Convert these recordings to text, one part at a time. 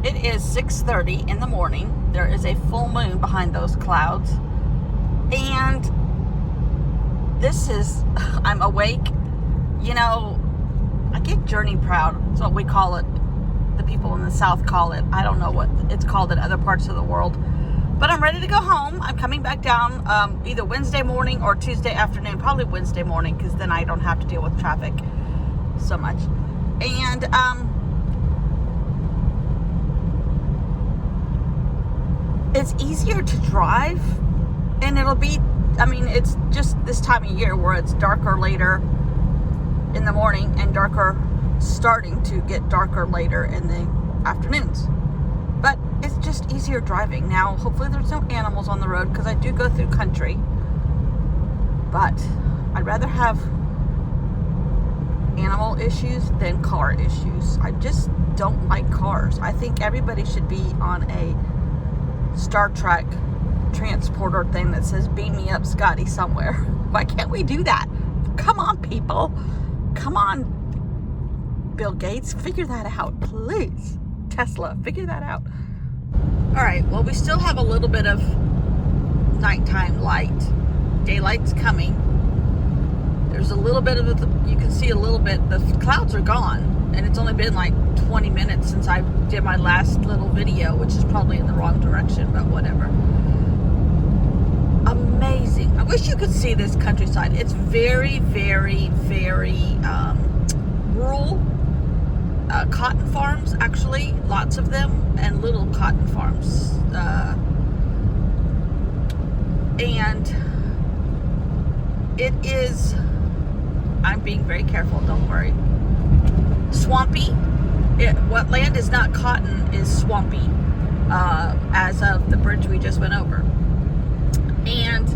It is 6:30 in the morning. There is a full moon behind those clouds. And this is, I'm awake. You know, I get journey proud. That's what we call it. The people in the South call it. I don't know what it's called in other parts of the world. But I'm ready to go home. I'm coming back down either Wednesday morning or Tuesday afternoon. Probably Wednesday morning, because then I don't have to deal with traffic so much. And it's easier to drive, and it'll be, I mean, it's just this time of year where it's darker later in the morning and starting to get darker later in the afternoons. But it's just easier driving. Now, hopefully there's no animals on the road, because I do go through country. But I'd rather have animal issues than car issues. I just don't like cars. I think everybody should be on a Star Trek transporter thing that says "Beam me up, Scotty," somewhere. Why can't we do that? Come on, people. Come on, Bill Gates. Figure that out, please. Tesla, figure that out. All right, well, we still have a little bit of nighttime light. Daylight's coming. There's a little bit of you can see a little bit. The clouds are gone, and it's only been like 20 minutes since I did my last little video, which is probably in the wrong direction, but whatever. Amazing. I wish you could see this countryside. It's very, very, very rural. Cotton farms, actually, lots of them, and little cotton farms. And it is, I'm being very careful, don't worry, swampy. What land is not cotton is swampy, as of the bridge we just went over. And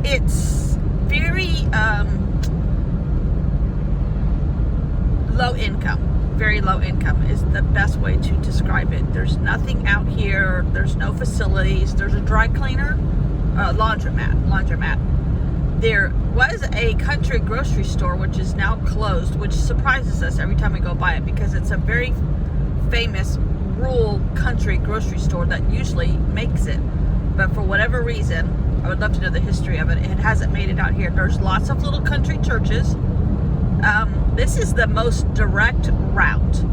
it's very low income. Very low income is the best way to describe it. There's nothing out here. There's no facilities. There's a dry cleaner, laundromat. There was a country grocery store, which is now closed, which surprises us every time we go by it, because it's a very famous rural country grocery store that usually makes it. But for whatever reason, I would love to know the history of it. It hasn't made it out here. There's lots of little country churches. This is the most direct route.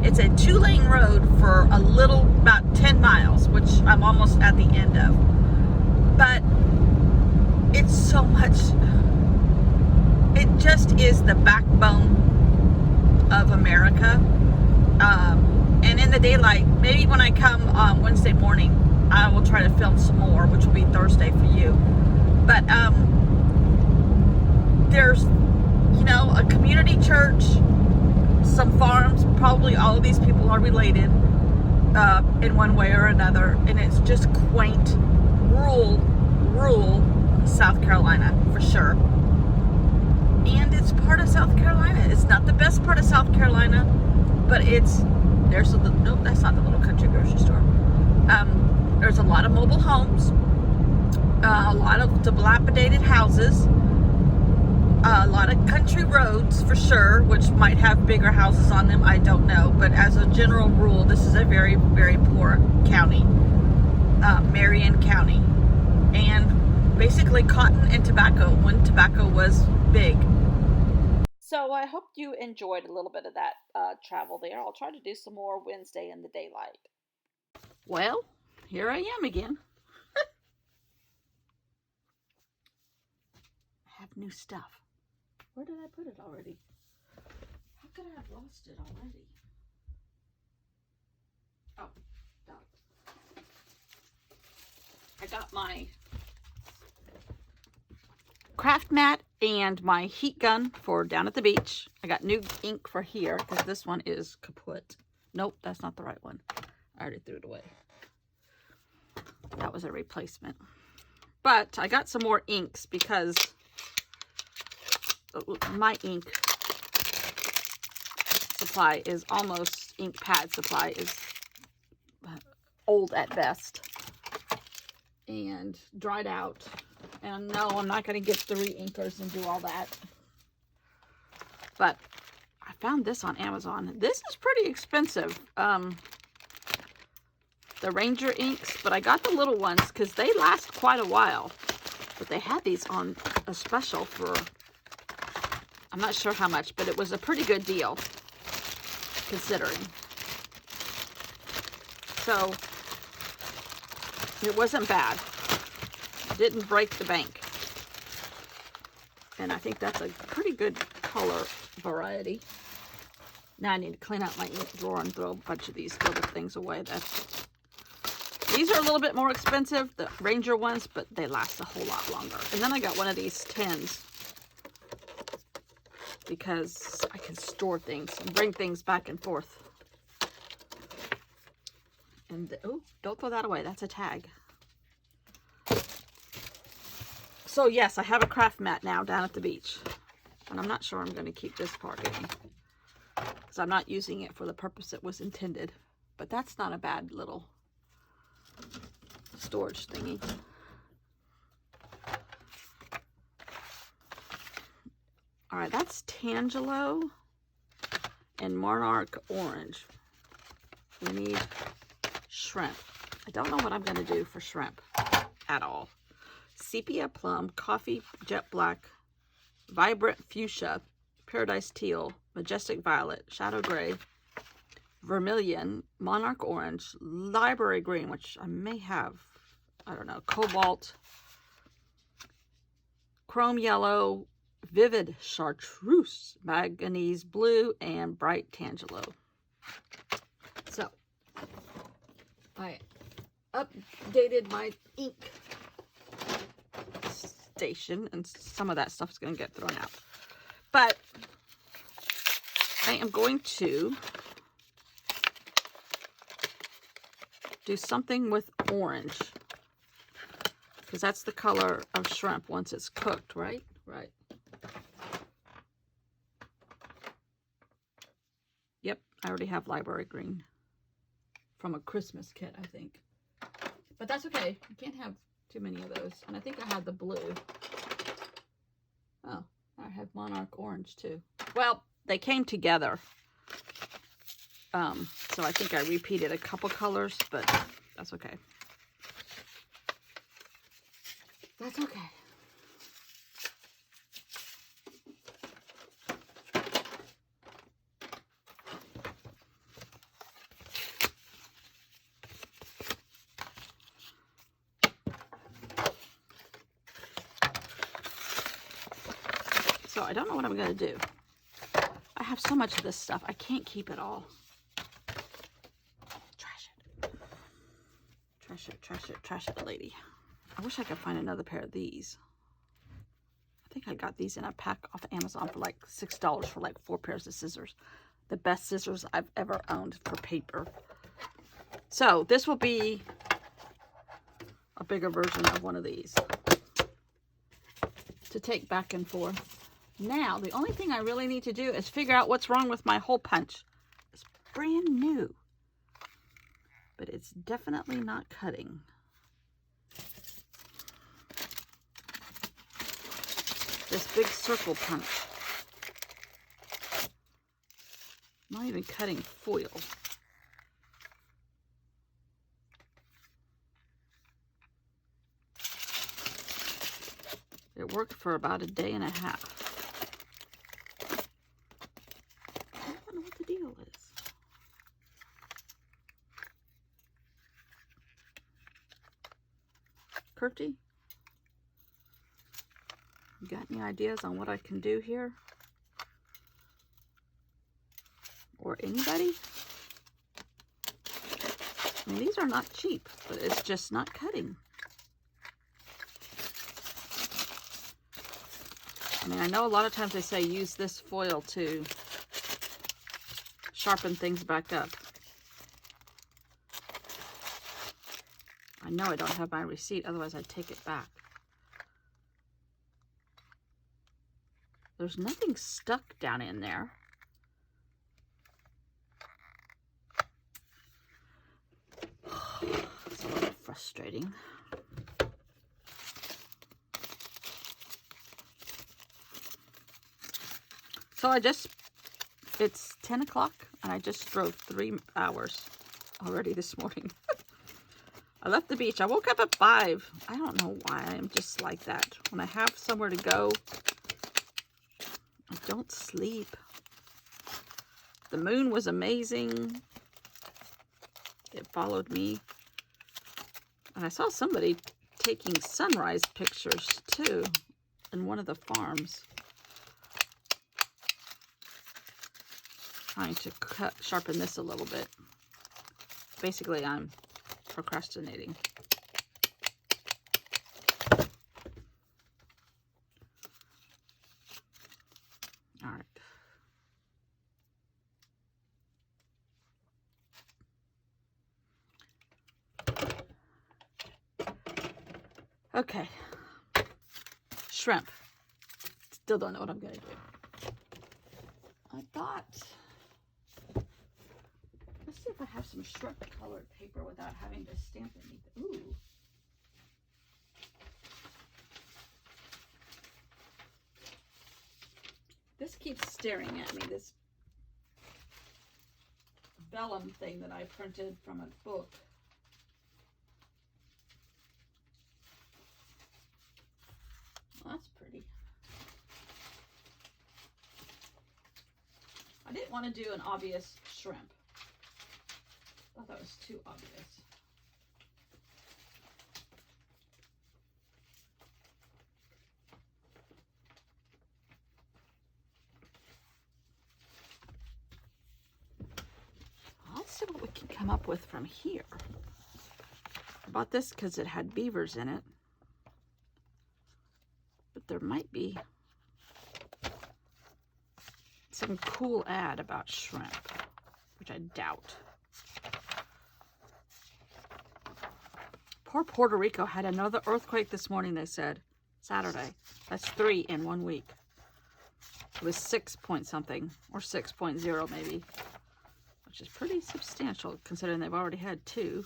It's a 2-lane road for about 10 miles, which I'm almost at the end of. But it's so much, it just is the backbone of America. And in the daylight, maybe when I come Wednesday morning, I will try to film some more, which will be Thursday for you. But there's, a community church, some farms. Probably all of these people are related in one way or another, and it's just quaint, rural South Carolina for sure. And it's part of South Carolina. It's not the best part of South Carolina, but that's not the little country grocery store. There's a lot of mobile homes, a lot of dilapidated houses, a lot of country roads for sure, which might have bigger houses on them. I don't know. But as a general rule, this is a very, very poor county, Marion County. And basically cotton and tobacco, when tobacco was big. So I hope you enjoyed a little bit of that travel there. I'll try to do some more Wednesday in the daylight. Well, here I am again. I have new stuff. Where did I put it already? How could I have lost it already? Oh, no. I got my craft mat and my heat gun for down at the beach. I got new ink for here, because this one is kaput. Nope, that's not the right one. I already threw it away. That was a replacement. But I got some more inks, because my ink supply is almost, ink pad supply is old at best and dried out. And no, I'm not going to get 3 inkers and do all that. But I found this on Amazon. This is pretty expensive. the Ranger inks, but I got the little ones because they last quite a while. But they had these on a special for, I'm not sure how much, but it was a pretty good deal considering. So it wasn't bad. It didn't break the bank. And I think that's a pretty good color variety. Now I need to clean out my ink drawer and throw a bunch of these other things away. These are a little bit more expensive, the Ranger ones, but they last a whole lot longer. And then I got one of these tins because I can store things and bring things back and forth. And, oh, don't throw that away. That's a tag. So, yes, I have a craft mat now down at the beach. And I'm not sure I'm going to keep this part in, because I'm not using it for the purpose it was intended. But that's not a bad little storage thingy. All right, that's Tangelo and Monarch Orange. We need shrimp. I don't know what I'm going to do for shrimp at all. Sepia Plum, Coffee Jet Black, Vibrant Fuchsia, Paradise Teal, Majestic Violet, Shadow Gray, Vermilion, Monarch Orange, Library Green, which I may have, I don't know, Cobalt, Chrome Yellow, Vivid Chartreuse, Manganese Blue, and Bright Tangelo. So, I updated my ink station, and some of that stuff is going to get thrown out. But I am going to do something with orange, because that's the color of shrimp once it's cooked, right? Right. Yep, I already have Library Green from a Christmas kit, I think. But that's okay. You can't have too many of those. And I think I had the blue. Oh, I have Monarch Orange too. Well, they came together. So I think I repeated a couple colors, but that's okay. That's okay. So I don't know what I'm going to do. I have so much of this stuff. I can't keep it all. Trash it. Trash it, trash it, trash it, lady. I wish I could find another pair of these. I think I got these in a pack off Amazon for like $6 for like 4 pairs of scissors. The best scissors I've ever owned for paper. So this will be a bigger version of one of these to take back and forth. Now, the only thing I really need to do is figure out what's wrong with my hole punch. It's brand new, but it's definitely not cutting. This big circle punch. Not even cutting foil. It worked for about a day and a half. I don't know what the deal is. Curty? You got any ideas on what I can do here? Or anybody? I mean, these are not cheap, but it's just not cutting. I mean, I know a lot of times they say use this foil to sharpen things back up. I know I don't have my receipt, otherwise I'd take it back. There's nothing stuck down in there. It's a little frustrating. So it's 10 o'clock and I just drove 3 hours already this morning. I left the beach. I woke up at 5. I don't know why. I'm just like that. When I have somewhere to go, I don't sleep. The moon was amazing. It followed me. And I saw somebody taking sunrise pictures too in one of the farms. Trying to sharpen this a little bit. Basically, I'm procrastinating. All right. Okay. Shrimp. Still don't know what I'm going to do. I thought, let's see if I have some shrimp colored paper without having to stamp anything. Ooh. This keeps staring at me, this vellum thing that I printed from a book. Well, that's pretty. I didn't want to do an obvious shrimp. I thought that was too obvious. Let's see what we can come up with from here. I bought this because it had beavers in it. But there might be some cool ad about shrimp, which I doubt. Poor Puerto Rico had another earthquake this morning, they said. Saturday. That's 3 in 1 week. It was 6 point something, or 6.0 maybe, which is pretty substantial considering they've already had 2.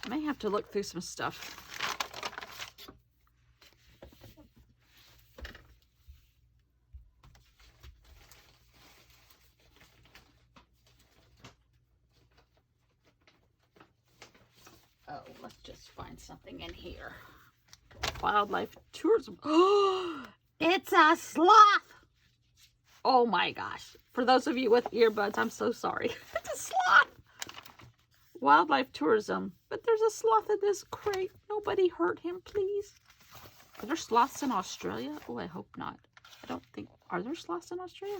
I may have to look through some stuff. Oh, let's just find something in here. Wildlife tourism. Oh, it's a sloth! Oh my gosh. For those of you with earbuds, I'm so sorry. It's a sloth! Wildlife tourism. But there's a sloth in this crate. Nobody hurt him, please. Are there sloths in Australia? Oh, I hope not. I don't think... Are there sloths in Australia?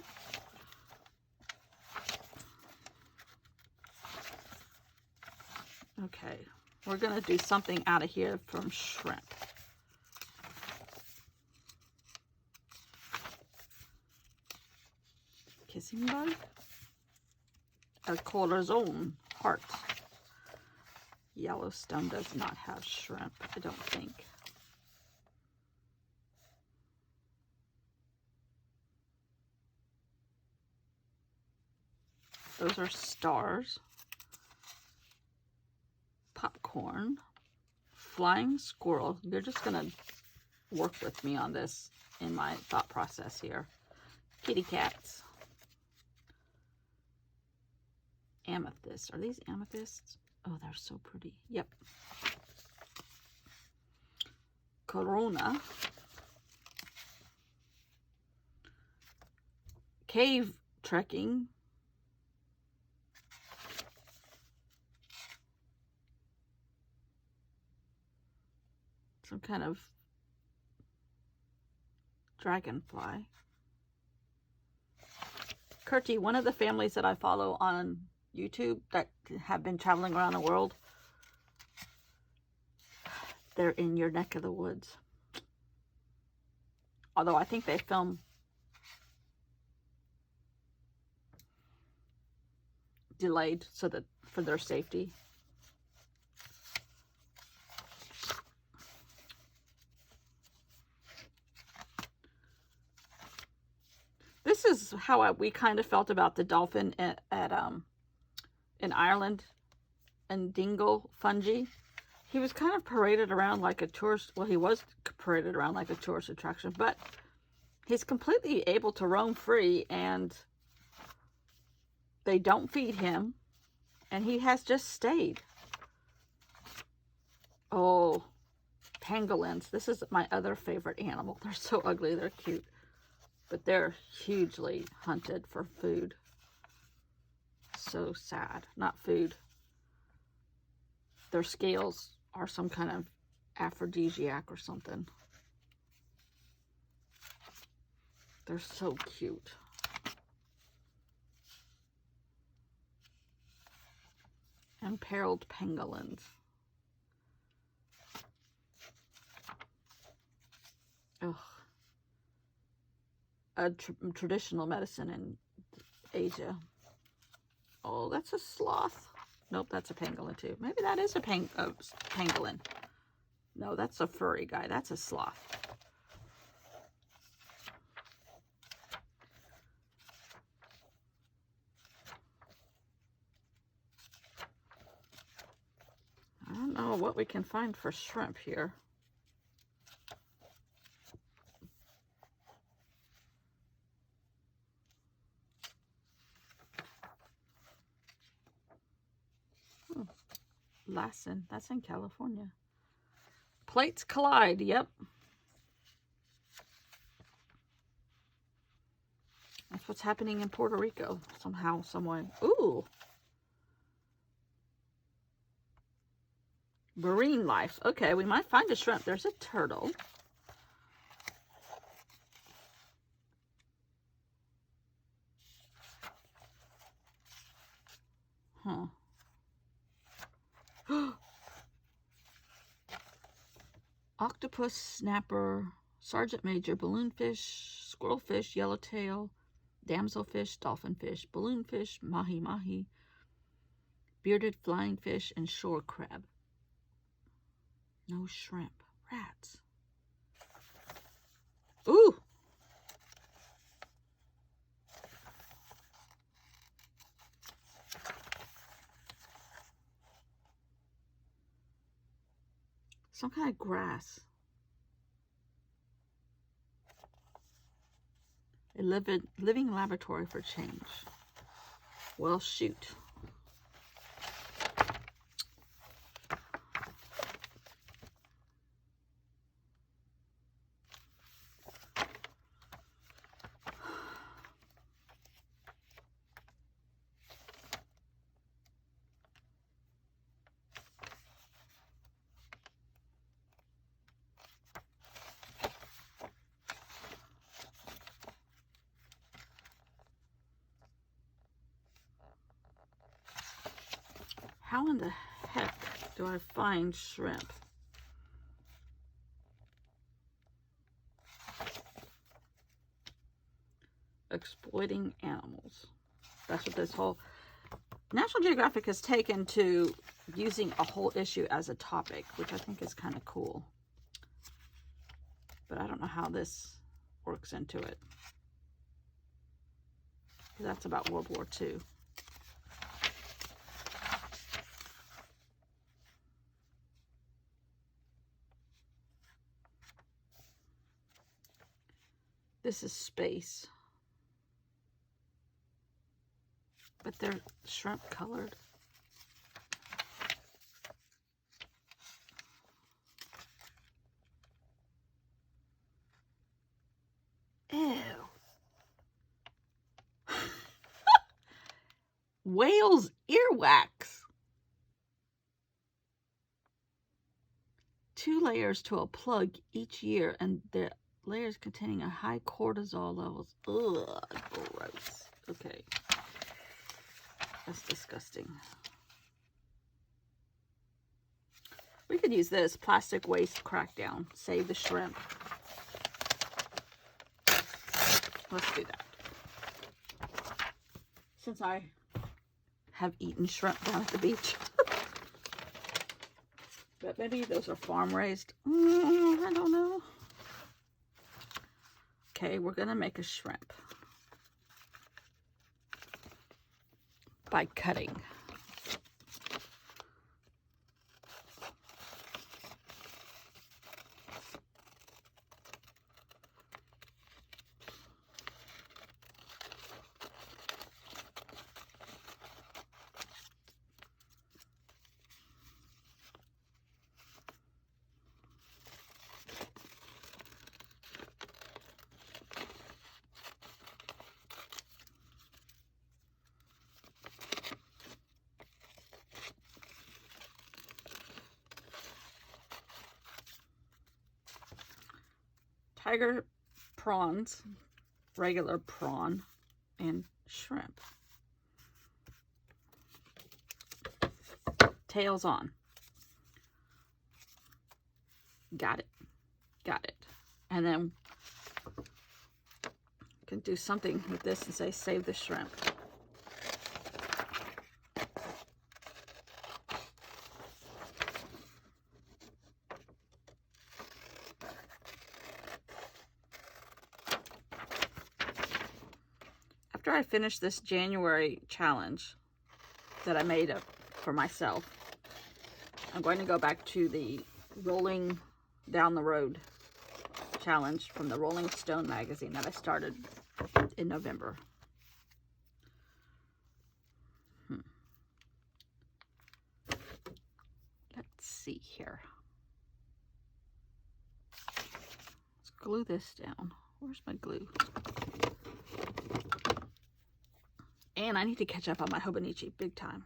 Okay. We're going to do something out of here from shrimp. Kissing bug. A corazon heart. Yellowstone does not have shrimp, I don't think. Those are stars. Popcorn. Flying squirrel. You're just going to work with me on this in my thought process here. Kitty cats. Amethyst. Are these amethysts? Oh, they're so pretty. Yep. Corona. Cave trekking. Some kind of dragonfly. Curti, one of the families that I follow on YouTube that have been traveling around the world, they're in your neck of the woods. Although I think they film delayed so that for their safety. This this is how we kind of felt about the dolphin in Ireland and Dingle Fungi. He was kind of paraded around like a tourist. Well, he was paraded around like a tourist attraction, but he's completely able to roam free, and they don't feed him, and he has just stayed. Oh, pangolins. This is my other favorite animal. They're so ugly. They're cute, but they're hugely hunted for food. So sad. Not food. Their scales are some kind of aphrodisiac or something. They're so cute. Imperiled pangolins. Ugh. A traditional medicine in Asia. Oh, that's a sloth. Nope, that's a pangolin too. Maybe that is a pangolin. No, that's a furry guy. That's a sloth. I don't know what we can find for shrimp here. Lassen, that's in California. Plates collide, yep. That's what's happening in Puerto Rico, somehow, someway. Ooh. Marine life. Okay, we might find a shrimp. There's a turtle. Huh. Octopus, snapper, sergeant major, balloonfish, squirrelfish, yellowtail, damselfish, dolphinfish, balloonfish, mahi-mahi, bearded flying fish, and shore crab. No shrimp. Rats. Ooh! Some kind of grass. A living laboratory for change. Well, shoot. How in the heck do I find shrimp? Exploiting animals. That's what this whole National Geographic has taken to using a whole issue as a topic, which I think is kind of cool. But I don't know how this works into it. That's about World War II. This is space. But they're shrimp colored. Ew. Whale's earwax. 2 layers to a plug each year, and the layers containing a high cortisol levels. Ugh, gross. Okay. That's disgusting. We could use this plastic waste crackdown. Save the shrimp. Let's do that. Since I have eaten shrimp down at the beach. But maybe those are farm raised. I don't know. Okay, we're going to make a shrimp. by cutting. Tiger prawns, regular prawn, and shrimp. Tails on. Got it. Got it. And then you can do something with this and say, save the shrimp. After I finish this January challenge that I made up for myself, I'm going to go back to the Rolling Down the Road challenge from the Rolling Stone magazine that I started in November. Let's see here. Let's glue this down. Where's my glue? And I need to catch up on my Hobonichi big time.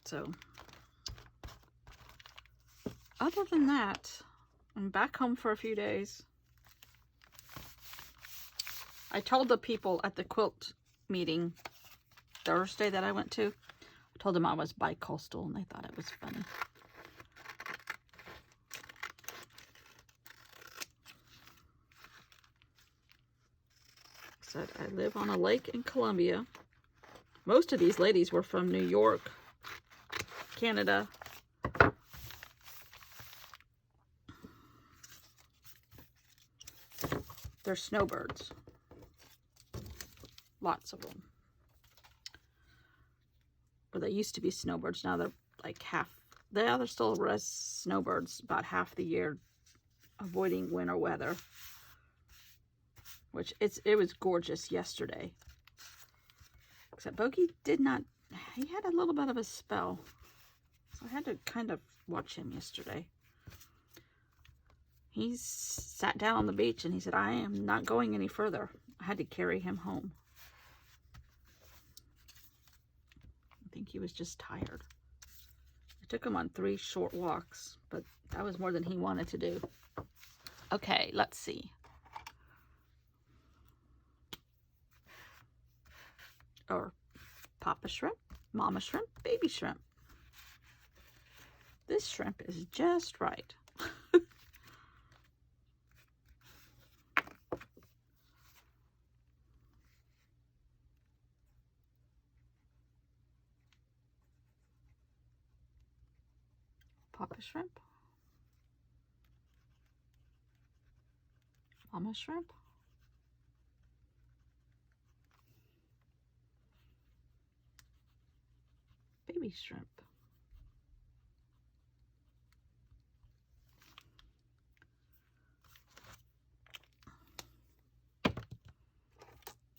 So, other than that, I'm back home for a few days. I told the people at the quilt meeting Thursday that I went to, I told them I was bi-coastal and they thought it was funny. Said I live on a lake in Columbia. Most of these ladies were from New York, Canada. They're snowbirds. Lots of them. Or they used to be snowbirds. Now they're like half. They're still snowbirds about half the year, avoiding winter weather. Which it was gorgeous yesterday. Except Bogey did not, he had a little bit of a spell. So I had to kind of watch him yesterday. He sat down on the beach and he said, I am not going any further. I had to carry him home. I think he was just tired. I took him on 3 short walks, but that was more than he wanted to do. Okay, let's see. Or Papa shrimp, Mama shrimp, baby shrimp. This shrimp is just right. Papa shrimp, Mama shrimp, baby shrimp.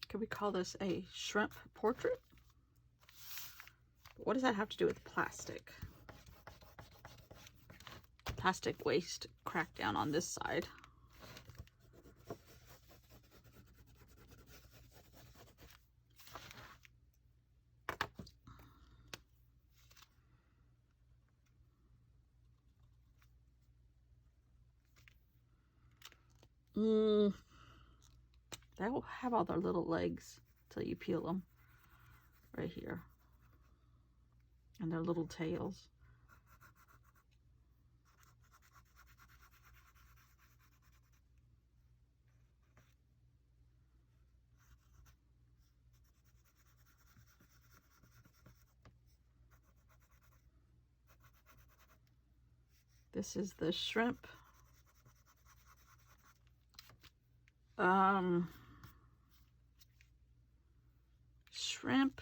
Could we call this a shrimp portrait? What does that have to do with plastic? Plastic waste crackdown on this side. They'll have all their little legs till you peel them right here. And their little tails. This is the shrimp Shrimp.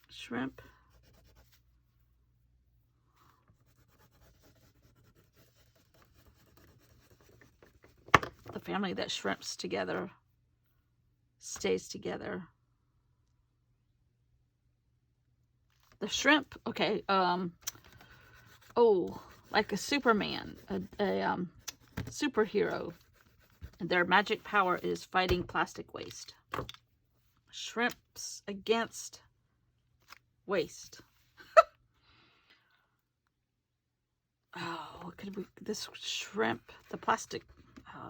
Shrimp. The family that shrimps together stays together. The shrimp, okay, oh, like a Superman, a superhero. Their magic power is fighting plastic waste. Shrimps against waste. Oh, what could we, this shrimp, the plastic,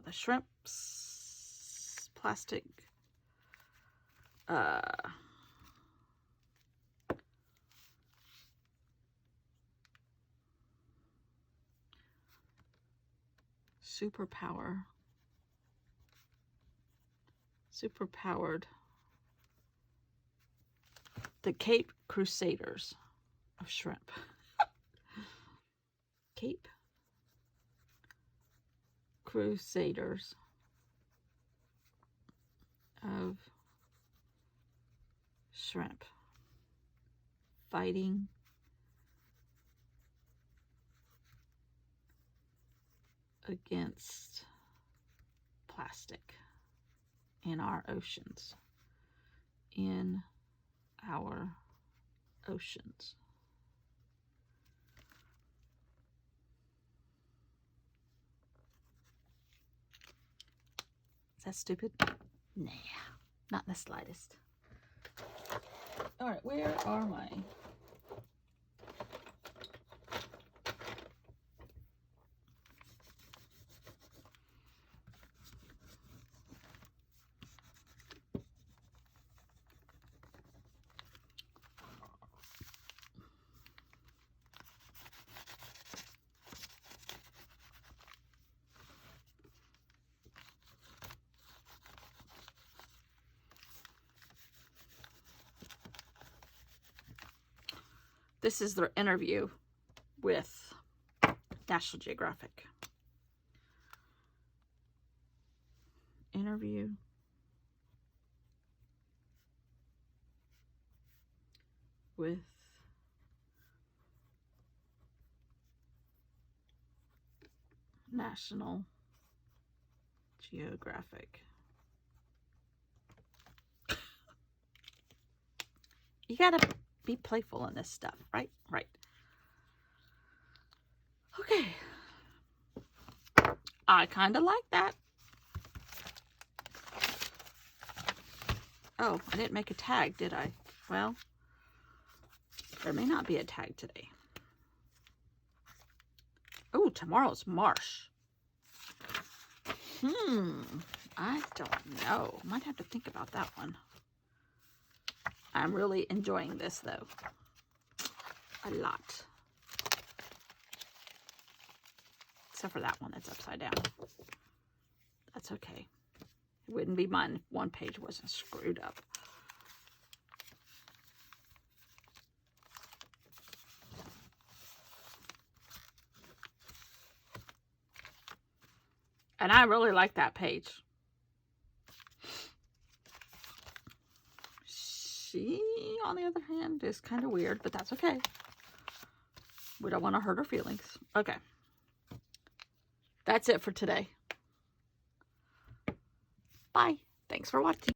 the shrimps, plastic, superpowered, the Cape Crusaders of shrimp. Cape Crusaders of shrimp, fighting against plastic in our oceans. In our oceans. Is that stupid? Nah, not in the slightest. All right, where are my... This is their interview with National Geographic. Interview with National Geographic. You gotta be playful in this stuff, right? Right. Okay. I kind of like that. Oh, I didn't make a tag, did I? Well, there may not be a tag today. Oh, tomorrow's marsh. I don't know. Might have to think about that one. I'm really enjoying this, though. A lot. Except for that one that's upside down. That's okay. It wouldn't be mine if one page wasn't screwed up. And I really like that page. She, on the other hand, is kind of weird, but that's okay. We don't want to hurt her feelings. Okay. That's it for today. Bye. Thanks for watching.